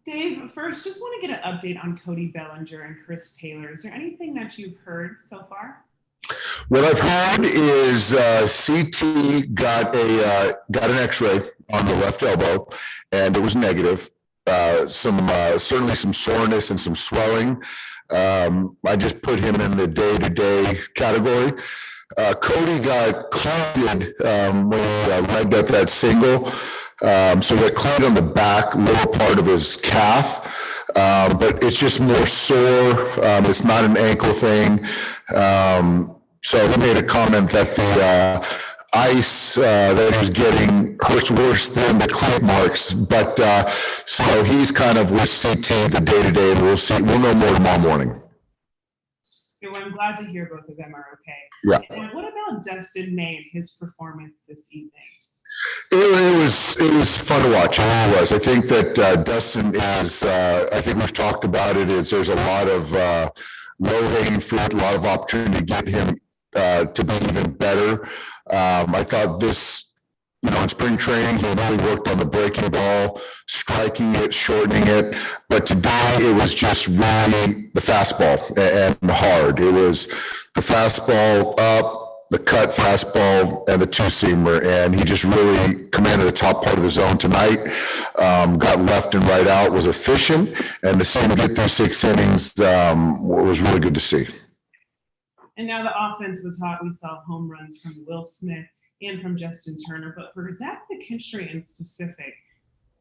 Dave, first, just want to get an update on Cody Bellinger and Chris Taylor. Is there anything that you've heard so far? What I've heard is CT got an X-ray on the left elbow, and it was negative. Certainly some soreness and some swelling. I just put him in the day-to-day category. Cody got cleated when he legged up that single. So he got cleated on the back lower part of his calf, but it's just more sore. It's not an ankle thing. So he made a comment that the ice that he was getting hurts worse than the cleat marks. But so he's kind of with CT the day-to-day, and we'll know more tomorrow morning. Well, I'm glad to hear both of them are okay. Yeah. And what about Dustin May and his performance this evening? It was fun to watch. It really was. I think that Dustin is. I think we've talked about it. There's a lot of low-hanging fruit, a lot of opportunity to get him to be even better. I thought this, in spring training, he really worked on the breaking ball, striking it, shortening it. But today, it was just really the fastball and hard. It was the fastball up, the cut fastball, and the two-seamer, and he just really commanded the top part of the zone tonight. Got left and right out, was efficient, and to see him get through 6 innings was really good to see. And now the offense was hot. We saw home runs from Will Smith and from Justin Turner, but for Zach McKinstry in specific,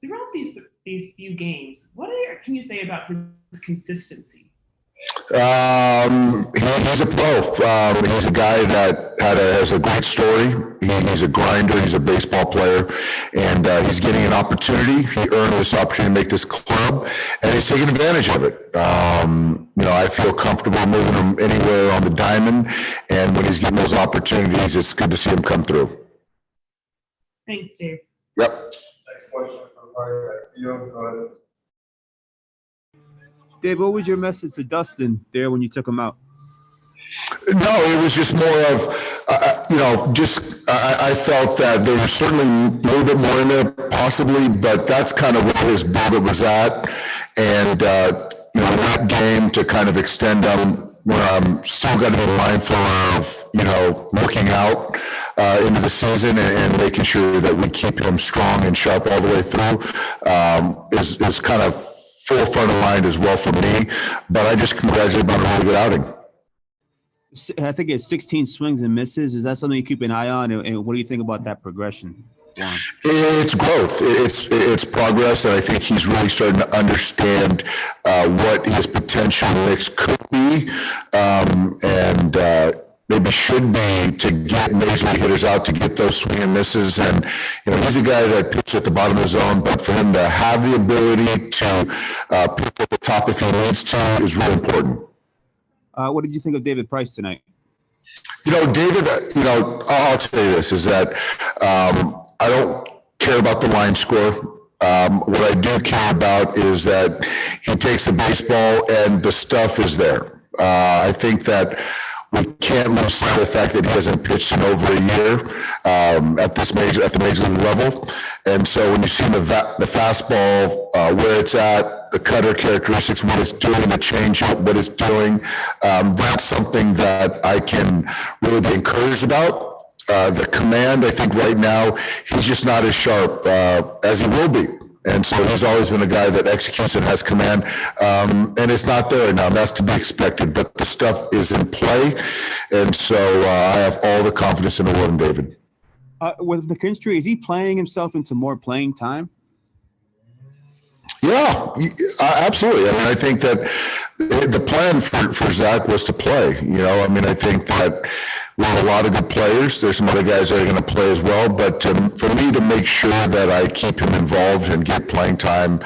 throughout these few games, what can you say about his consistency? He's a pro. He's a guy that has a great story. He's a grinder. He's a baseball player, and he's getting an opportunity. He earned this opportunity to make this club, and he's taking advantage of it. I feel comfortable moving him anywhere on the diamond, and when he's getting those opportunities, it's good to see him come through. Thanks, Dave. Yep. Next question from Jorge Castillo. Go ahead. Dave, what was your message to Dustin there when you took him out? No, it was just more of, I felt that there was certainly a little bit more in there possibly, but that's kind of where his build was at. And, that game to kind of extend them where I'm still got to be mindful of, looking out into the season and making sure that we keep him strong and sharp all the way through is kind of forefront of mind as well for me, but I just congratulate him on a really good outing. I think it's 16 swings and misses. Is that something you keep an eye on? And what do you think about that progression? Yeah. It's growth. It's progress, and I think he's really starting to understand what his potential mix could be, and maybe should be to get major league hitters out to get those swing and misses. And he's a guy that pitches at the bottom of the zone, but for him to have the ability to pitch at the top if he needs to is really important. What did you think of David Price tonight? David, I'll tell you this, is that I don't care about the line score. What I do care about is that he takes the baseball and the stuff is there. I think that we can't lose sight of the fact that he hasn't pitched in over a year at the major league level. And so when you see the fastball, where it's at, the cutter characteristics, what it's doing, the changeup, what it's doing, that's something that I can really be encouraged about. The command, I think right now, he's just not as sharp as he will be. And so he's always been a guy that executes and has command, and it's not there now. That's to be expected, but the stuff is in play, and so I have all the confidence in the world in David. With McKinstry, is he playing himself into more playing time? Yeah, absolutely. I mean, I think that the plan for Zach was to play. I think that we have a lot of good players. There's some other guys that are going to play as well. But for me to make sure that I keep him involved and get playing time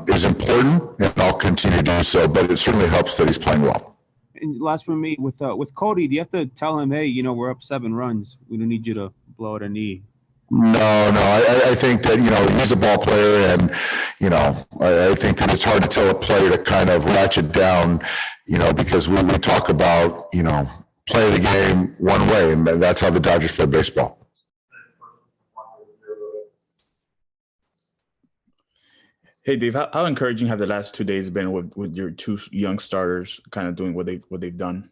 is important, and I'll continue to do so. But it certainly helps that he's playing well. And last for me, with Cody, do you have to tell him, hey, we're up 7 runs. We don't need you to blow out a knee? No. I think that, he's a ball player, and, I think that it's hard to tell a player to kind of ratchet down, because we talk about, play the game one way, and that's how the Dodgers play baseball. Hey Dave, how encouraging have the last 2 days been with your two young starters kind of doing what they've done?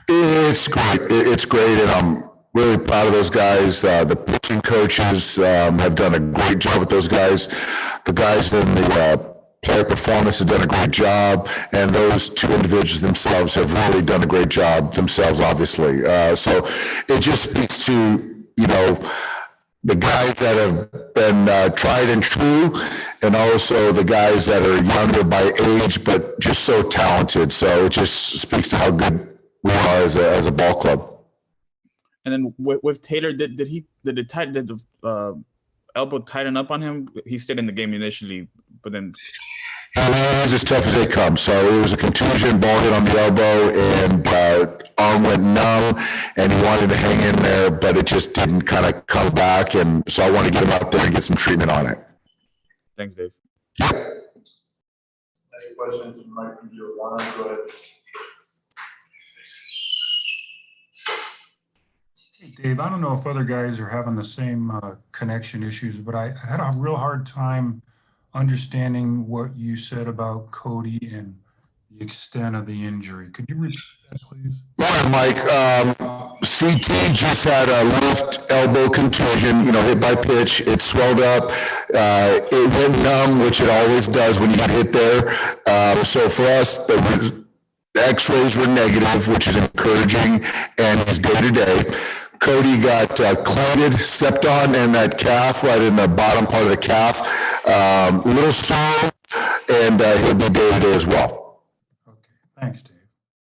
It's great. It's great, and I'm really proud of those guys. The pitching coaches have done a great job with those guys. The guys in the player performance have done a great job, and those two individuals themselves have really done a great job themselves, obviously. So it just speaks to, the guys that have been tried and true, and also the guys that are younger by age, but just so talented. So it just speaks to how good we are as a ball club. And then with Taylor, did the elbow tighten up on him? He stayed in the game initially, but then He's as tough as they come. So it was a contusion, ball hit on the elbow, and arm went numb, and he wanted to hang in there, but it just didn't kind of come back. And so I wanted to get him out there and get some treatment on it. Thanks, Dave. Any questions from Mike DiGiovanna? Go ahead. Dave, I don't know if other guys are having the same connection issues, but I had a real hard time understanding what you said about Cody and the extent of the injury. Could you repeat that, please? Morning, Mike. CT just had a left elbow contusion, hit by pitch. It swelled up. It went numb, which it always does when you get hit there. So for us, the x-rays were negative, which is encouraging, and he's day-to-day. Cody got cleated, stepped on in that calf, right in the bottom part of the calf. Little sore, and he'll be day-to-day as well. Okay, thanks, Dave.